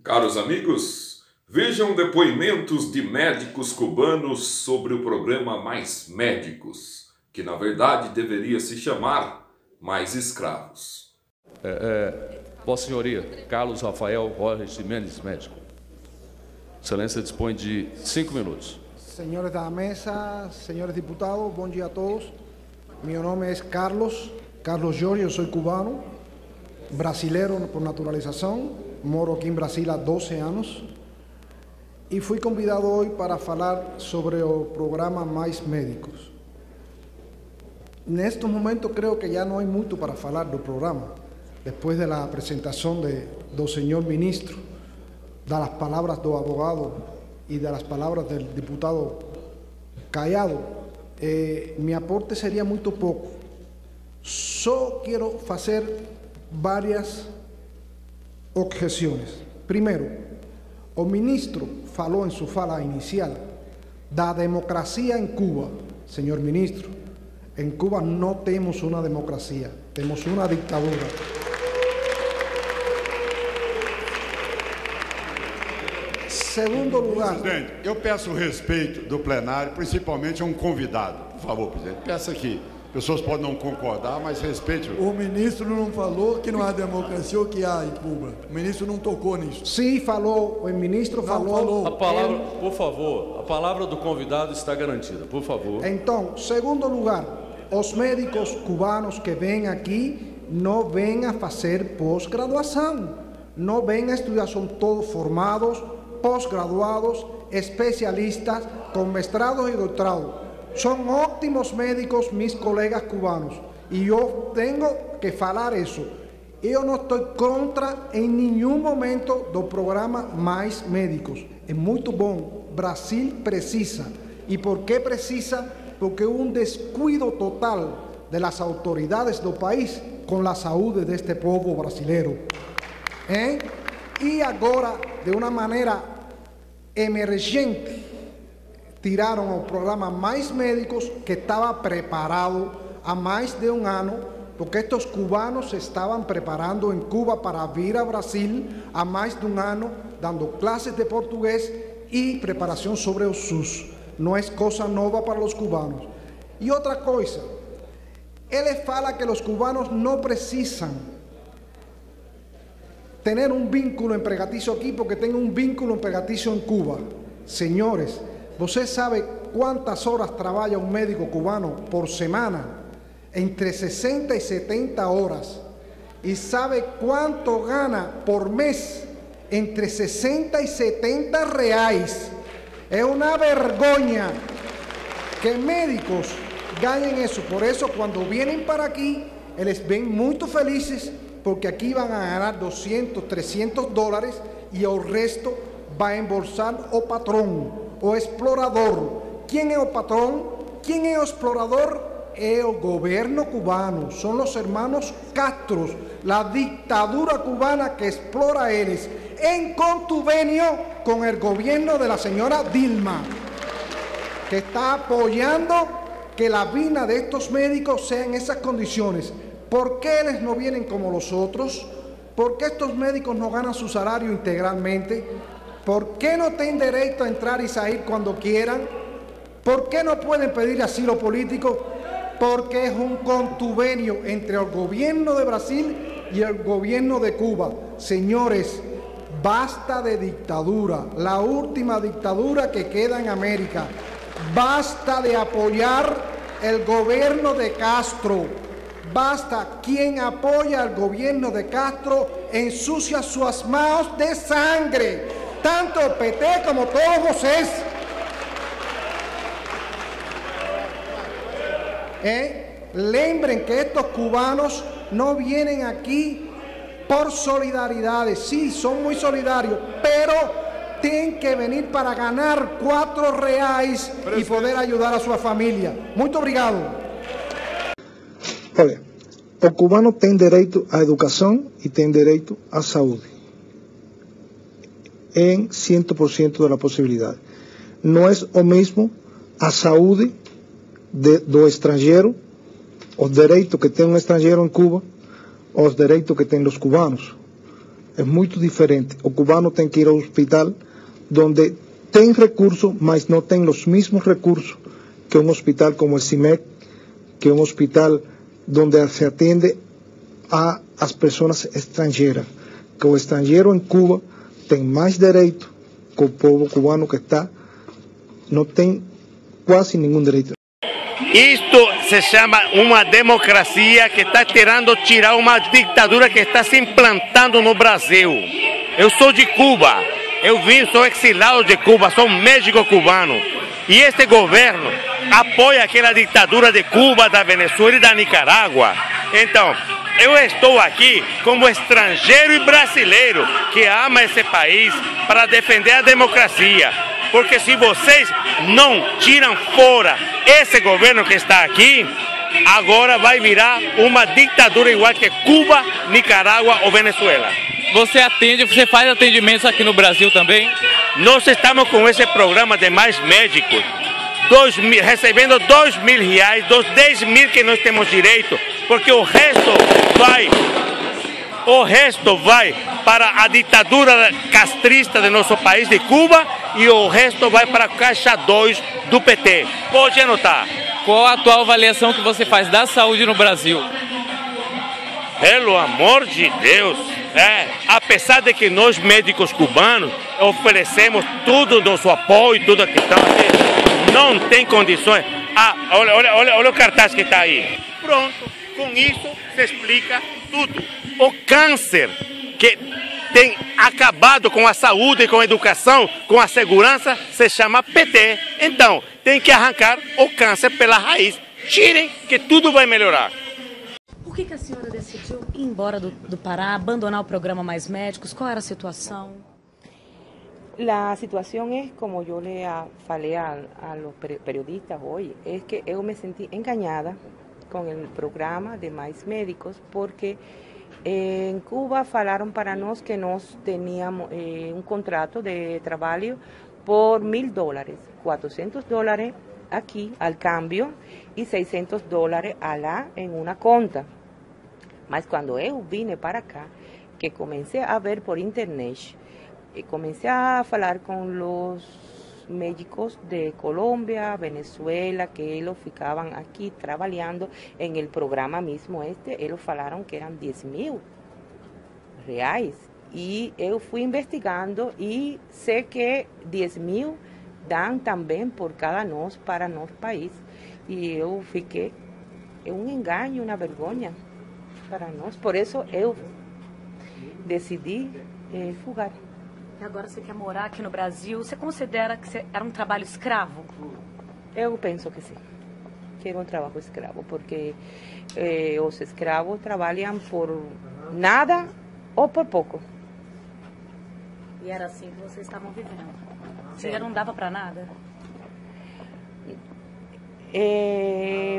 Caros amigos, vejam depoimentos de médicos cubanos sobre o programa Mais Médicos, que na verdade deveria se chamar Mais Escravos. Vossa Senhoria, Carlos Rafael Jorge Jiménez, médico. Excelência dispõe de 5 minutos. Senhores da mesa, senhores diputados, bom dia a todos. Meu nome é Carlos Jorge, eu sou cubano, brasileiro por naturalização, moro aqui em Brasil há 12 anos e fui convidado hoje para falar sobre o programa Mais Médicos. Neste momento creio que já não há muito para falar do programa, depois da apresentação do senhor ministro, das palavras do advogado e das palavras do deputado Callado. Meu aporte seria muito pouco. Só quero fazer várias objeções. Primeiro, o ministro falou em sua fala inicial da democracia em Cuba. Senhor ministro, em Cuba não temos uma democracia, temos uma ditadura. Segundo lugar... Presidente, eu peço o respeito do plenário, principalmente a um convidado. Por favor, presidente, peço aqui. Pessoas podem não concordar, mas respeite. O ministro não falou que não há democracia ou que há em Cuba. O ministro não tocou nisso. Sim, falou. O ministro falou. A palavra, por favor, a palavra do convidado está garantida, por favor. Então, segundo lugar, os médicos cubanos que vêm aqui não vêm a fazer pós-graduação. Não vêm a estudar, são todos formados, pós-graduados, especialistas, com mestrados e doutorados. Son óptimos médicos mis colegas cubanos y yo tengo que falar eso. Eu não estou contra em nenhum momento do programa Mais Médicos. É muito bom. Brasil precisa. E por que precisa? Porque houve um descuido total das autoridades do país com a saúde deste povo brasileiro. E agora, de uma maneira emergente, tiraram o programa Mais Médicos, que estava preparado há mais de um ano, porque estes cubanos estavam preparando em Cuba para vir a Brasil há mais de um ano, dando classes de português e preparação sobre o SUS. Não é coisa nova para os cubanos. E outra coisa, ele fala que os cubanos não precisam ter um vínculo empregatício aqui, porque tem um vínculo empregatício em Cuba. Senhores, você sabe quantas horas trabalha um médico cubano por semana? Entre 60 e 70 horas. E sabe quanto gana por mês? Entre 60 e 70 reais. É uma vergonha que médicos ganhem isso. Por isso, quando vêm para aqui, eles vêm muito felizes, porque aqui vão ganhar 200, 300 dólares e o resto vai embolsar o patrão. O explorador. Quem é o patrão? Quem é o explorador? É o governo cubano. São os hermanos Castro, a ditadura cubana que explora eles, em contubernio com o governo da senhora Dilma, que está apoiando que a vida de estos médicos sea en esas condiciones. ¿Por qué eles no vienen como los otros? ¿Por qué estos médicos no ganan su salario integralmente? ¿Por qué no tienen derecho a entrar y salir cuando quieran? ¿Por qué no pueden pedir asilo político? Porque es un contubernio entre el gobierno de Brasil y el gobierno de Cuba. Señores, basta de dictadura, la última dictadura que queda en América. Basta de apoyar el gobierno de Castro. Basta. Quien apoya al gobierno de Castro ensucia sus manos de sangre. Tanto el PT como todos vocês. Lembren que estos cubanos no vienen aquí por solidaridad. Sí, son muy solidarios, pero tienen que venir para ganar 4 reais y poder ayudar a su familia. Muito obrigado. Olha, o cubano tem direito à educação e tem direito à saúde. En 100% de la posibilidad. No es o mismo a saúde do estrangeiro, os direitos que tem um estrangeiro em Cuba, os direitos que têm os cubanos. é muito diferente. O cubano tem que ir ao hospital onde tem recursos, mas não tem os mesmos recursos que um hospital como o CIMEC, que é um hospital onde se atende a as pessoas estrangeiras. Que o estrangeiro em Cuba tem mais direito que o povo cubano que está, não tem quase nenhum direito. Isto se chama uma democracia que está tentando tirar uma ditadura que está se implantando no Brasil. Eu sou de Cuba, sou exilado de Cuba, sou médico cubano. E este governo apoia aquela ditadura de Cuba, da Venezuela e da Nicarágua. Então, eu estou aqui como estrangeiro e brasileiro que ama esse país para defender a democracia. Porque se vocês não tiram fora esse governo que está aqui, agora vai virar uma ditadura igual que Cuba, Nicarágua ou Venezuela. Você faz atendimentos aqui no Brasil também? Nós estamos com esse programa de Mais Médicos, recebendo R$2.000 dos 10.000 que nós temos direito, porque o resto vai para a ditadura castrista do nosso país, de Cuba, e o resto vai para a Caixa 2 do PT. Pode anotar. Qual a atual avaliação que você faz da saúde no Brasil? Pelo amor de Deus, apesar de que nós médicos cubanos oferecemos todo o nosso apoio, tudo aqui, então, não tem condições. Olha o cartaz que está aí. Pronto, com isso se explica tudo. O câncer que tem acabado com a saúde, com a educação, com a segurança, se chama PT. Então, tem que arrancar o câncer pela raiz. Tirem que tudo vai melhorar. Por que a senhora decidiu ir embora do Pará, abandonar o programa Mais Médicos? Qual era a situação? La situación es, como yo le falei a los periodistas hoy, es que yo me sentí engañada con el programa de Mais Médicos, porque en Cuba falaron para nos que nos teníamos un contrato de trabajo por $1.000, $400 aquí al cambio y $600 allá en una conta. Mas cuando yo vine para acá, que comencé a ver por internet, comencé a hablar con los médicos de Colombia, Venezuela, que ellos ficaban aquí trabajando en el programa mismo ellos falaron que eran $10.000. Y yo fui investigando y sé que $10.000 dan también por cada nos para nuestro país. Y yo fiquei, un engaño, una vergonha para nós. Por eso eu decidi fugar. E agora você quer morar aqui no Brasil? Você considera que era um trabalho escravo? Eu penso que sim. Que era um trabalho escravo, porque os escravos trabalham por nada ou por pouco. E era assim que vocês estavam vivendo? Você não dava para nada?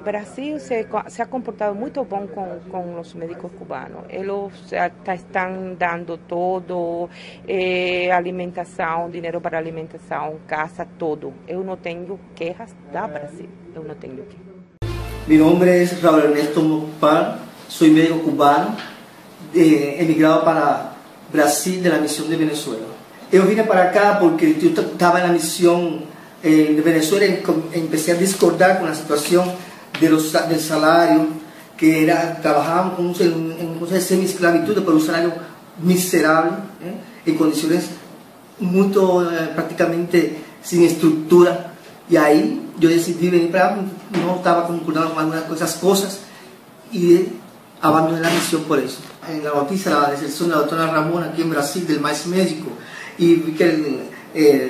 Brasil se ha comportado muy bom con los médicos cubanos. Ellos están dando todo, alimentación, dinero para alimentación, casa, todo. Yo no tengo quejas da Brasil. Yo no tengo quejas. Mi nombre es Raúl Ernesto Mopar, soy médico cubano, emigrado para Brasil de la misión de Venezuela. Yo vine para acá porque yo estaba en la misión de Venezuela, empecé a discordar con la situación del salario, que trabajábamos en una semi-esclavitud por un salario miserable, en condiciones muy prácticamente sin estructura, y ahí yo decidí venir para acá, no estaba concordando con algunas de esas cosas y abandoné la misión por eso. En la noticia, la deserción de la doctora Ramona aquí en Brasil del Mais Médico, y vi que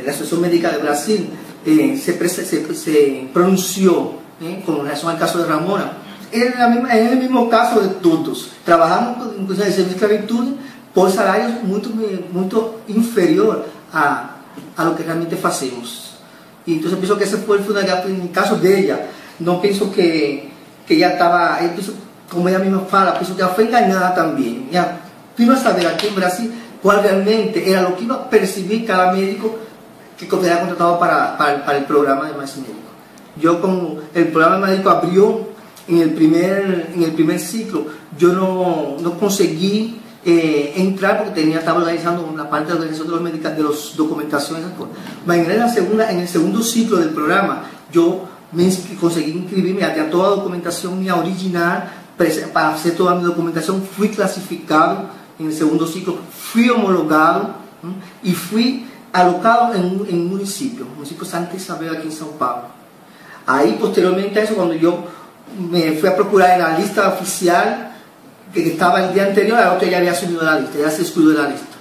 la Asociación Médica de Brasil se pronunció con relación al caso de Ramona. Es el mismo caso de todos. Trabajamos en esclavitud por salarios muy inferior a lo que realmente hacemos. Y entonces pienso que ese fue en el caso de ella. No pienso que ella estaba, como ella misma fala, pienso que ella fue engañada también. Ella vino a saber aquí en Brasil cuál realmente era lo que iba a percibir cada médico que había contratado para el programa de Mais Médico. Yo, como el programa de médico abrió en el primer ciclo, yo no conseguí entrar porque estaba organizando una parte de la organización de las documentaciones. En el segundo ciclo del programa yo conseguí inscribirme a toda la documentación mía original para hacer toda mi documentación. Fui clasificado en el segundo ciclo, fui homologado y fui alocado en un municipio Santa Isabel aquí en São Paulo. Ahí posteriormente a eso, cuando yo me fui a procurar en la lista oficial que estaba el día anterior, la otra ya había subido a la lista, ya se excluyó de la lista.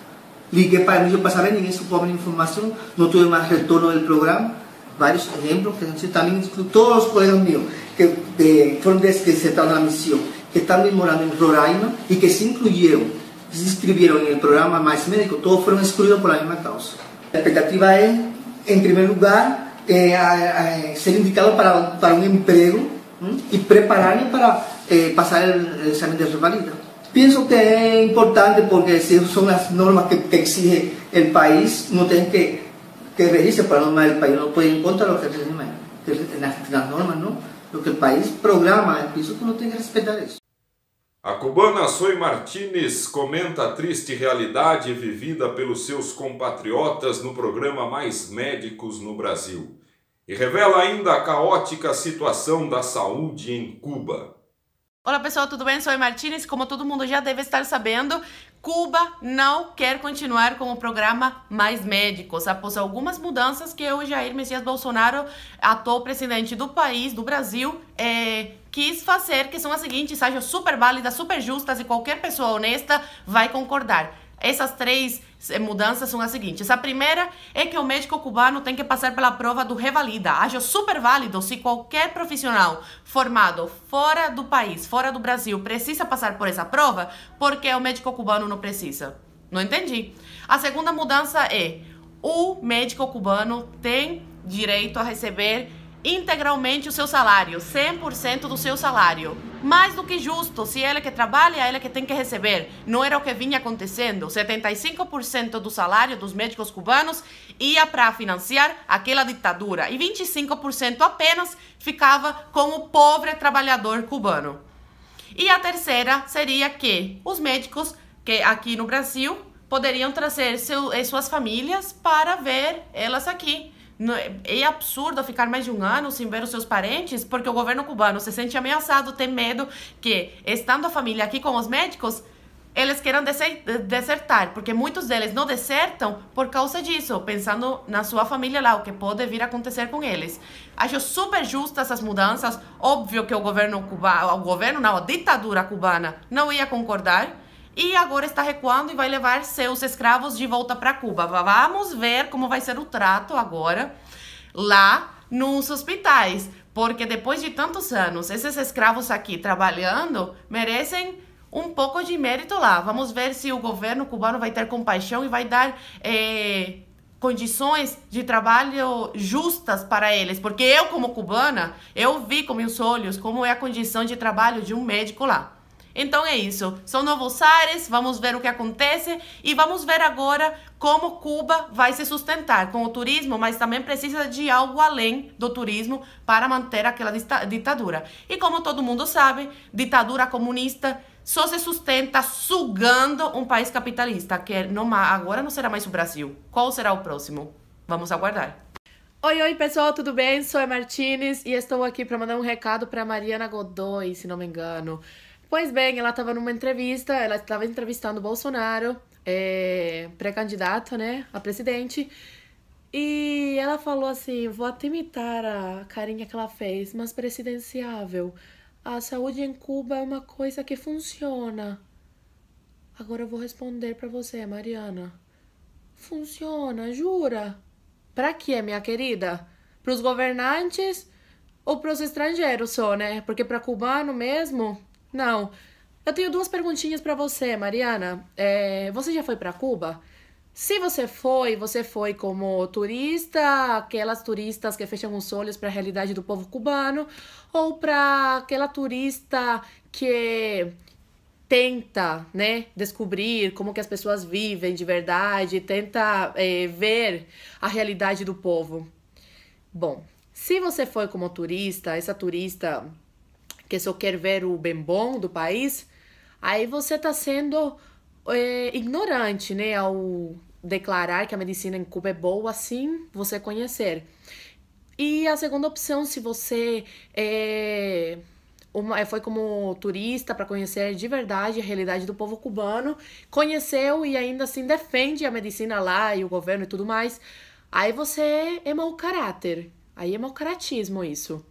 Ligué para mí, yo para saber, ninguém supo dar información, no tuve más retorno del programa. Varios ejemplos que también todos los colegas míos que fueron que se estaban en la misión, que están morando en Roraima y que se inscribieron en el programa Mais Médico, todos fueron excluidos por la misma causa. La expectativa es, en primer lugar, ser indicado para un empleo y prepararme para pasar el examen de revalida. Pienso que es importante porque si son las normas que exige el país, no tienen que regirse por la norma del país, no puede ir en contra de lo que exige las normas, ¿no? Lo que el país programa, pienso que uno tiene que respetar eso. A cubana Zoe Martínez comenta a triste realidade vivida pelos seus compatriotas no programa Mais Médicos no Brasil e revela ainda a caótica situação da saúde em Cuba. Olá pessoal, tudo bem? Sou Martínez. Como todo mundo já deve estar sabendo, Cuba não quer continuar com o programa Mais Médicos, após algumas mudanças que o Jair Messias Bolsonaro, atual presidente do país, do Brasil, quis fazer, que são as seguintes, acho super válidas, super justas e qualquer pessoa honesta vai concordar. Essas três mudanças são as seguintes. A primeira é que o médico cubano tem que passar pela prova do Revalida. Acho super válido se qualquer profissional formado fora do país, fora do Brasil, precisa passar por essa prova, porque o médico cubano não precisa. Não entendi. A segunda mudança é: o médico cubano tem direito a receber integralmente o seu salário, 100% do seu salário. Mais do que justo, se ele que trabalha, ele que tem que receber. Não era o que vinha acontecendo. 75% do salário dos médicos cubanos ia para financiar aquela ditadura e 25% apenas ficava com o pobre trabalhador cubano. E a terceira seria que os médicos que aqui no Brasil poderiam trazer suas famílias para ver elas aqui. É absurdo ficar mais de um ano sem ver os seus parentes, porque o governo cubano se sente ameaçado, tem medo que, estando a família aqui com os médicos, eles queiram desertar, porque muitos deles não desertam por causa disso, pensando na sua família lá, o que pode vir a acontecer com eles. Acho super justas essas mudanças. Óbvio que a ditadura cubana não ia concordar, e agora está recuando e vai levar seus escravos de volta para Cuba. Vamos ver como vai ser o trato agora lá nos hospitais, porque depois de tantos anos, esses escravos aqui trabalhando merecem um pouco de mérito lá. Vamos ver se o governo cubano vai ter compaixão e vai dar condições de trabalho justas para eles, porque eu, como cubana, eu vi com meus olhos como é a condição de trabalho de um médico lá. Então é isso, são novos ares, vamos ver o que acontece e vamos ver agora como Cuba vai se sustentar com o turismo, mas também precisa de algo além do turismo para manter aquela ditadura. E como todo mundo sabe, ditadura comunista só se sustenta sugando um país capitalista, que agora não será mais o Brasil. Qual será o próximo? Vamos aguardar. Oi pessoal, tudo bem? Sou a Martínez e estou aqui para mandar um recado para Mariana Godoy, se não me engano. Pois bem, ela estava numa entrevista, ela estava entrevistando o Bolsonaro, pré-candidato, né, a presidente, e ela falou assim: vou até imitar a carinha que ela fez, mas presidenciável, a saúde em Cuba é uma coisa que funciona. Agora eu vou responder para você, Mariana. Funciona, jura? Para quê, minha querida? Para os governantes ou para os estrangeiros só, né? Porque para cubano mesmo... Não. Eu tenho duas perguntinhas para você, Mariana. Você já foi para Cuba? Se você foi como turista, aquelas turistas que fecham os olhos para a realidade do povo cubano, ou para aquela turista que tenta, né, descobrir como que as pessoas vivem de verdade, tenta ver a realidade do povo? Bom, se você foi como turista, essa turista que só quer ver o bem bom do país, aí você está sendo ignorante, né, ao declarar que a medicina em Cuba é boa, assim você conhecer. E a segunda opção, se você foi como turista para conhecer de verdade a realidade do povo cubano, conheceu e ainda assim defende a medicina lá e o governo e tudo mais, aí você é mau caráter. Aí é mau caratismo isso.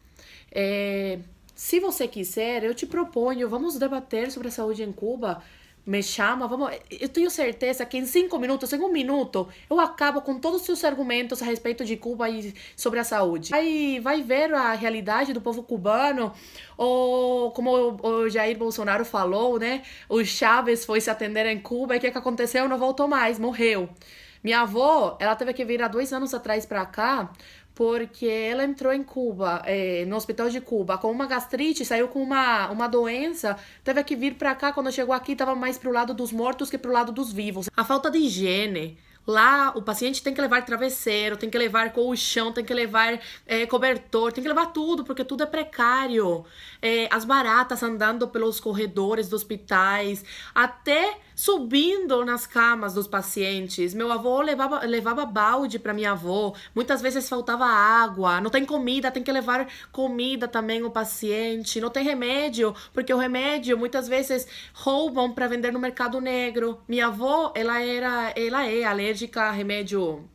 Se você quiser, eu te proponho, vamos debater sobre a saúde em Cuba. Me chama, vamos. Eu tenho certeza que em 5 minutos, em 1 minuto, eu acabo com todos os seus argumentos a respeito de Cuba e sobre a saúde. Aí vai ver a realidade do povo cubano, ou como o Jair Bolsonaro falou, né? O Chávez foi se atender em Cuba e o que aconteceu? Não voltou mais, morreu. Minha avó, ela teve que vir há 2 anos atrás pra cá, porque ela entrou em Cuba, no hospital de Cuba, com uma gastrite, saiu com uma doença, teve que vir pra cá, quando chegou aqui, tava mais pro lado dos mortos que pro lado dos vivos. A falta de higiene. Lá, o paciente tem que levar travesseiro, tem que levar colchão, tem que levar cobertor, tem que levar tudo, porque tudo é precário. As baratas andando pelos corredores dos hospitais, até subindo nas camas dos pacientes. Meu avô levava balde para minha avó, muitas vezes faltava água, não tem comida, tem que levar comida também o paciente, não tem remédio, porque o remédio muitas vezes roubam para vender no mercado negro. Minha avó, ela é alérgica a remédio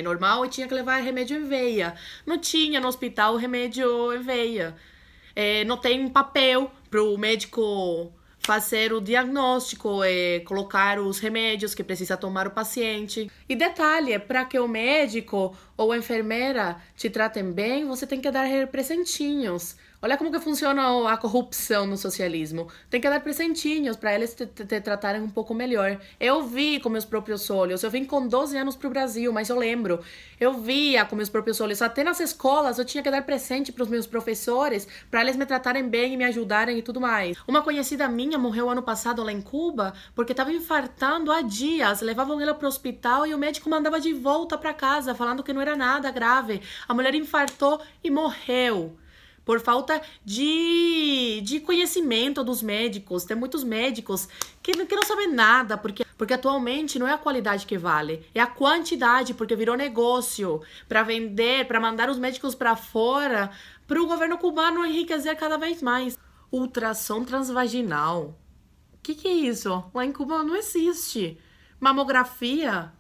normal e tinha que levar remédio em veia. Não tinha no hospital remédio em veia. Não tem papel para o médico fazer o diagnóstico, colocar os remédios que precisa tomar o paciente. E detalhe, para que o médico ou a enfermeira te tratem bem, você tem que dar presentinhos. Olha como que funciona a corrupção no socialismo. Tem que dar presentinhos para eles te tratarem um pouco melhor. Eu vi com meus próprios olhos. Eu vim com 12 anos pro Brasil, mas eu lembro. Eu via com meus próprios olhos. Até nas escolas eu tinha que dar presente para os meus professores para eles me tratarem bem e me ajudarem e tudo mais. Uma conhecida minha morreu ano passado lá em Cuba porque estava infartando há dias. Levavam ela pro hospital e o médico mandava de volta para casa falando que não era nada grave. A mulher infartou e morreu. Por falta de conhecimento dos médicos. Tem muitos médicos que não sabem nada, porque atualmente não é a qualidade que vale, é a quantidade, porque virou negócio para vender, para mandar os médicos para fora, para o governo cubano enriquecer cada vez mais. Ultrassom transvaginal. O que é isso? Lá em Cuba não existe. Mamografia.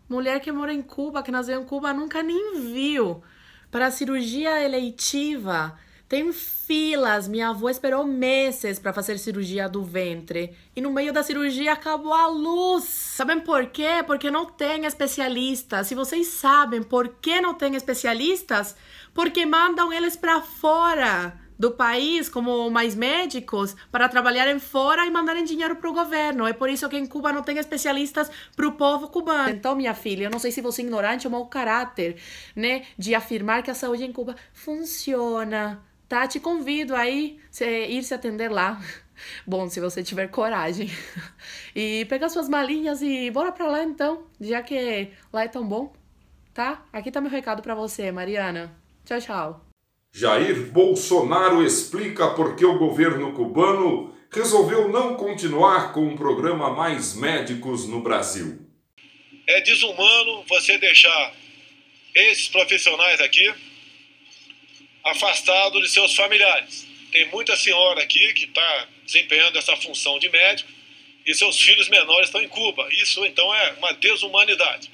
Mulher que mora em Cuba, que nasceu em Cuba, nunca nem viu. Para cirurgia eletiva, tem filas. Minha avó esperou meses para fazer cirurgia do ventre. E no meio da cirurgia acabou a luz. Sabem por quê? Porque não tem especialistas. Se vocês sabem por que não tem especialistas, porque mandam eles para fora do país, como mais médicos, para trabalharem fora e mandarem dinheiro para o governo. É por isso que em Cuba não tem especialistas para o povo cubano. Então, minha filha, eu não sei se você é ignorante ou mau caráter, né, de afirmar que a saúde em Cuba funciona. Tá? Te convido aí a ir se atender lá. Bom, se você tiver coragem. E pegar suas malinhas e bora pra lá então, já que lá é tão bom, tá? Aqui tá meu recado pra você, Mariana. Tchau, tchau. Jair Bolsonaro explica por que o governo cubano resolveu não continuar com o programa Mais Médicos no Brasil. É desumano você deixar esses profissionais aqui afastado de seus familiares. Tem muita senhora aqui que está desempenhando essa função de médico e seus filhos menores estão em Cuba. Isso, então, é uma desumanidade.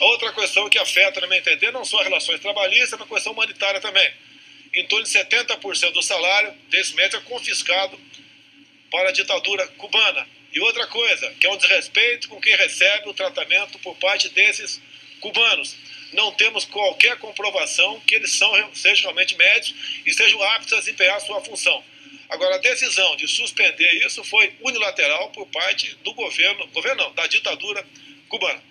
A outra questão que afeta, na minha entender, não só as relações trabalhistas, mas a questão humanitária também. Em torno de 70% do salário desse médico é confiscado para a ditadura cubana. E outra coisa, que é um desrespeito com quem recebe o tratamento por parte desses cubanos. Não temos qualquer comprovação que eles sejam realmente médicos e sejam aptos a desempenhar a sua função. Agora, a decisão de suspender isso foi unilateral por parte do governo não, da ditadura cubana.